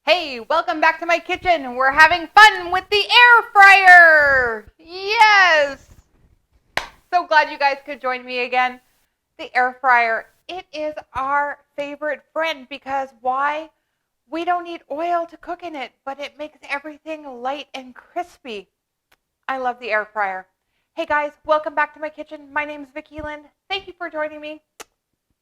Hey, welcome back to my kitchen. We're having fun with the air fryer. Yes. So glad you guys could join me again. The air fryer, it is our favorite friend because why? We don't need oil to cook in it, but it makes everything light and crispy. I love the air fryer. Hey guys, welcome back to my kitchen. My name is Vicki-Lynne. Thank you for joining me.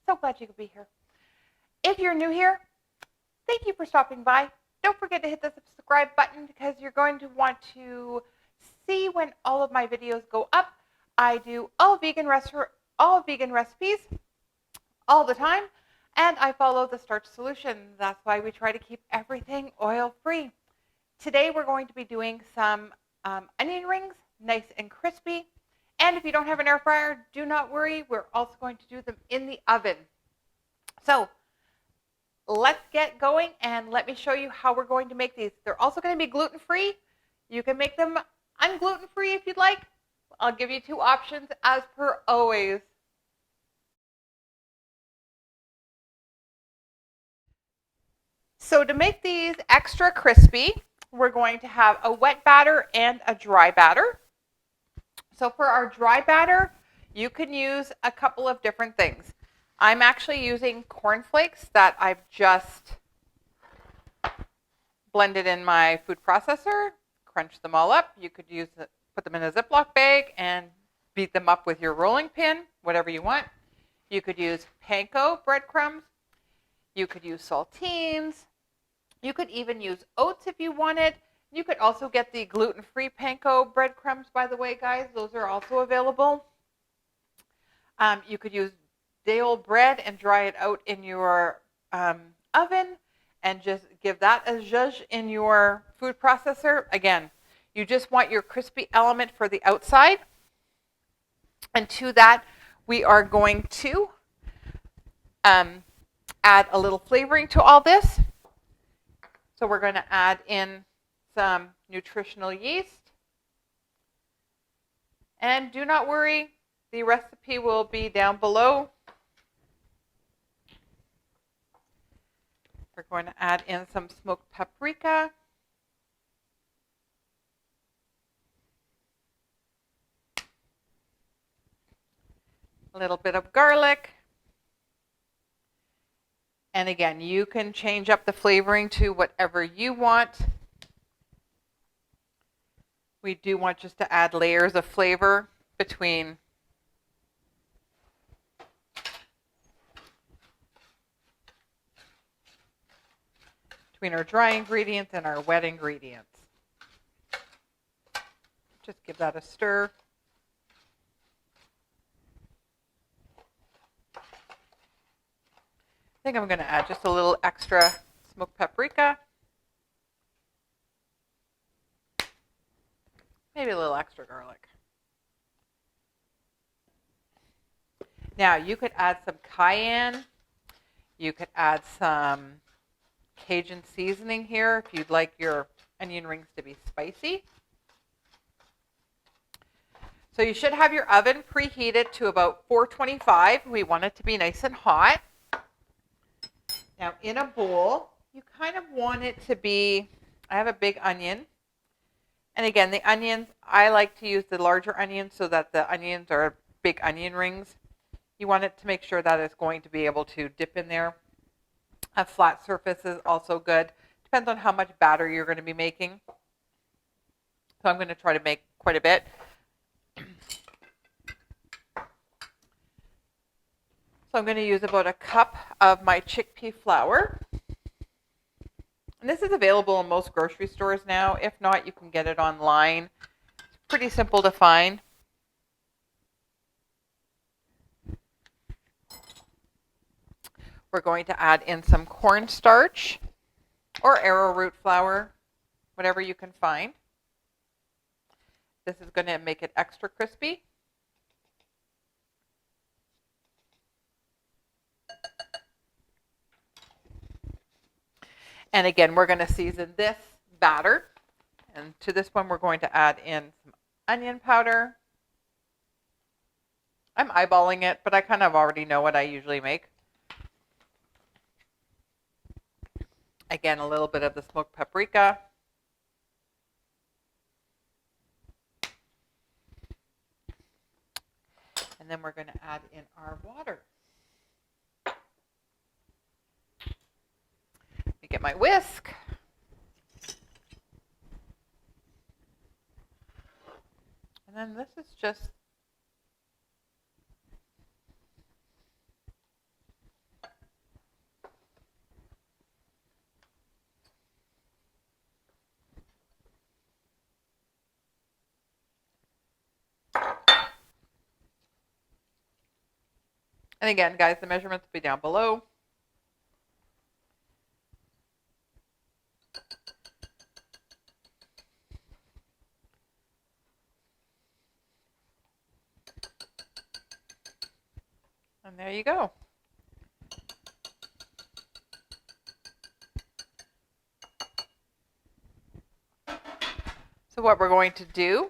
So glad you could be here. If you're new here, thank you for stopping by. Don't forget to hit the subscribe button because you're going to want to see when all of my videos go up. I do all vegan recipes all the time, and I follow the starch solution. That's why we try to keep everything oil-free. Today we're going to be doing some onion rings, nice and crispy. And if you don't have an air fryer, do not worry. We're also going to do them in the oven. So let's get going and let me show you how we're going to make these. They're also going to be gluten-free. You can make them ungluten-free if you'd like. I'll give you two options as per always. So to make these extra crispy, we're going to have a wet batter and a dry batter. So for our dry batter, you can use a couple of different things. I'm actually using cornflakes that I've just blended in my food processor, crunch them all up. You could put them in a Ziploc bag and beat them up with your rolling pin, whatever you want. You could use Panko breadcrumbs. You could use saltines. You could even use oats if you wanted. You could also get the gluten-free Panko breadcrumbs, by the way, guys. Those are also available. You could use day-old bread and dry it out in your oven and just give that a zhuzh in your food processor. Again, you just want your crispy element for the outside. And to that, we are going to add a little flavoring to all this. So we're going to add in some nutritional yeast. And do not worry, the recipe will be down below. We're going to add in some smoked paprika. A little bit of garlic. And again, you can change up the flavoring to whatever you want. We do want just to add layers of flavor between our dry ingredients and our wet ingredients. Just give that a stir. I think I'm going to add just a little extra smoked paprika. Maybe a little extra garlic. Now, you could add some cayenne. You could add some Cajun seasoning here if you'd like your onion rings to be spicy. So you should have your oven preheated to about 425. We want it to be nice and hot. Now in a bowl, you kind of want it to be, I have a big onion. And again, the onions, I like to use the larger onions so that the onions are big onion rings. You want it to make sure that it's going to be able to dip in there. A flat surface is also good. Depends on how much batter you're going to be making. So I'm going to try to make quite a bit. So I'm going to use about a cup of my chickpea flour. And this is available in most grocery stores now. If not, you can get it online. It's pretty simple to find. We're going to add in some cornstarch or arrowroot flour, whatever you can find. This is going to make it extra crispy. And again, we're going to season this batter. And to this one, we're going to add in some onion powder. I'm eyeballing it, but I kind of already know what I usually make. Again, a little bit of the smoked paprika. And then we're going to add in our water. Let me get my whisk. And then this is just and again, guys, the measurements will be down below. And there you go. So what we're going to do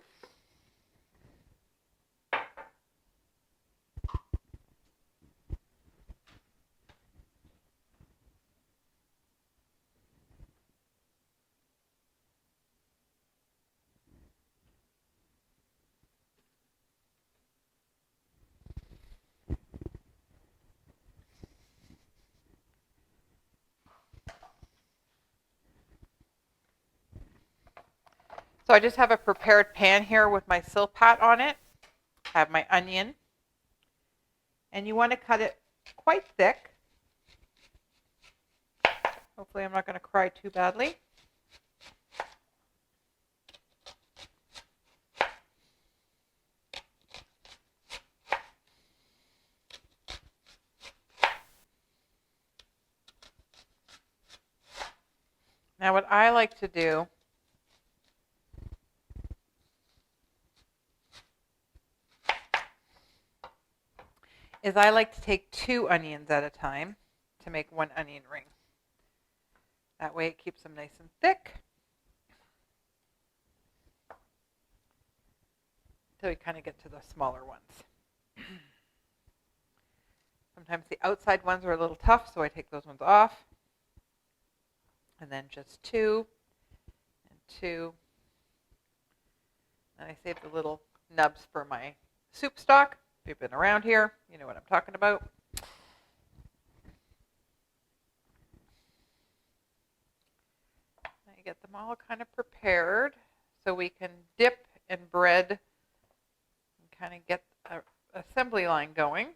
So I just have a prepared pan here with my silpat on it. I have my onion. And you want to cut it quite thick. Hopefully I'm not going to cry too badly. Now what I like to do is I like to take 2 onions at a time to make 1 onion ring. That way it keeps them nice and thick. Until we kind of get to the smaller ones. Sometimes the outside ones are a little tough, so I take those ones off. And then just 2 and 2. And I save the little nubs for my soup stock. If you've been around here, you know what I'm talking about. I get them all kind of prepared so we can dip in bread and kind of get an assembly line going.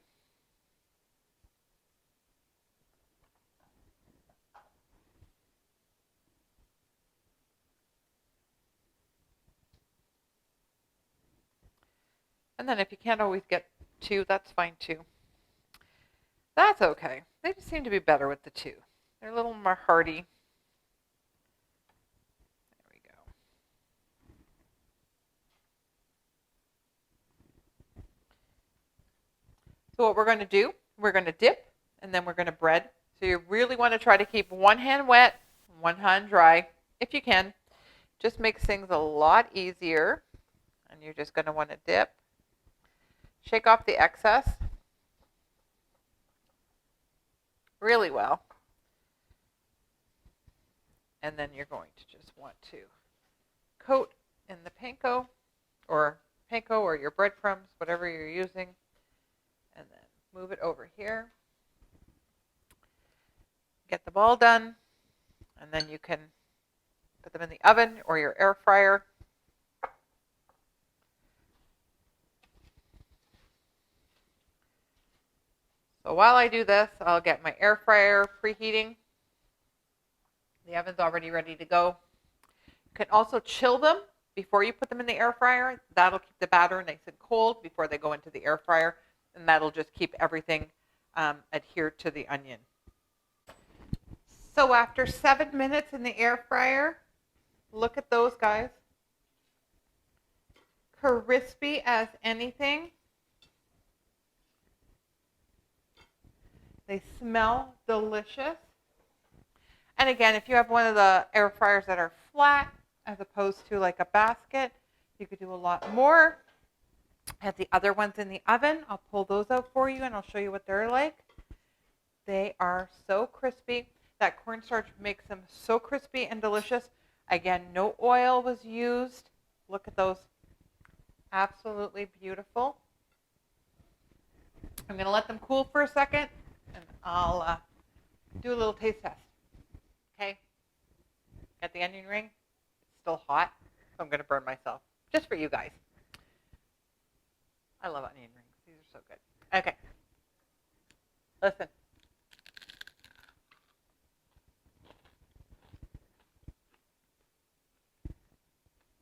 And then if you can't always get 2, that's fine too. That's okay. They just seem to be better with the 2. They're a little more hearty. There we go. So what we're going to do, we're going to dip and then we're going to bread. So you really want to try to keep one hand wet, one hand dry, if you can. Just makes things a lot easier. And you're just going to want to dip. Shake off the excess really well. And then you're going to just want to coat in the panko or your breadcrumbs, whatever you're using. And then move it over here. Get them all done. And then you can put them in the oven or your air fryer. So while I do this, I'll get my air fryer preheating. The oven's already ready to go. You can also chill them before you put them in the air fryer. That'll keep the batter nice and cold before they go into the air fryer. And that'll just keep everything adhered to the onion. So after 7 minutes in the air fryer, look at those guys. Crispy as anything. They smell delicious. And again, if you have one of the air fryers that are flat as opposed to like a basket, you could do a lot more. I have the other ones in the oven. I'll pull those out for you and I'll show you what they're like. They are so crispy. That cornstarch makes them so crispy and delicious. Again, no oil was used. Look at those. Absolutely beautiful. I'm going to let them cool for a second, and I'll do a little taste test. Okay? Got the onion ring. It's still hot, so I'm going to burn myself. Just for you guys. I love onion rings. These are so good. Okay. Listen.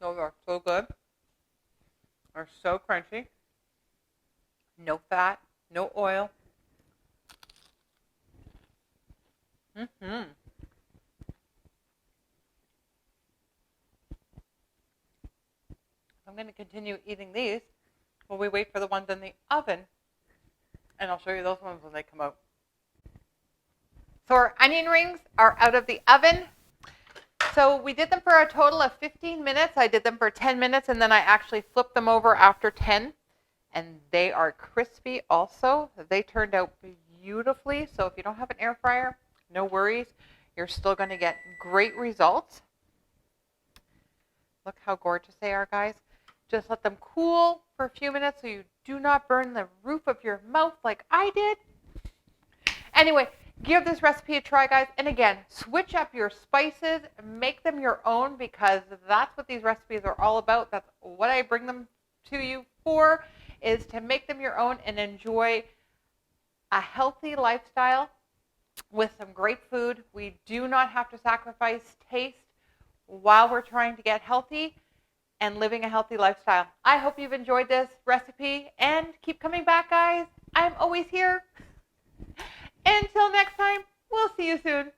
Those are so good. They're so crunchy. No fat, no oil. I'm going to continue eating these while we wait for the ones in the oven, and I'll show you those ones when they come out. So our onion rings are out of the oven. So we did them for a total of 15 minutes. I did them for 10 minutes, and then I actually flipped them over after 10. And they are crispy also. They turned out beautifully. So if you don't have an air fryer, no worries. You're still going to get great results. Look how gorgeous they are, guys. Just let them cool for a few minutes so you do not burn the roof of your mouth like I did. Anyway, give this recipe a try, guys. And again, switch up your spices. Make them your own, because that's what these recipes are all about. That's what I bring them to you for, is to make them your own and enjoy a healthy lifestyle with some great food. We do not have to sacrifice taste while we're trying to get healthy and living a healthy lifestyle. I hope you've enjoyed this recipe, and keep coming back, guys. I'm always here. Until next time, we'll see you soon.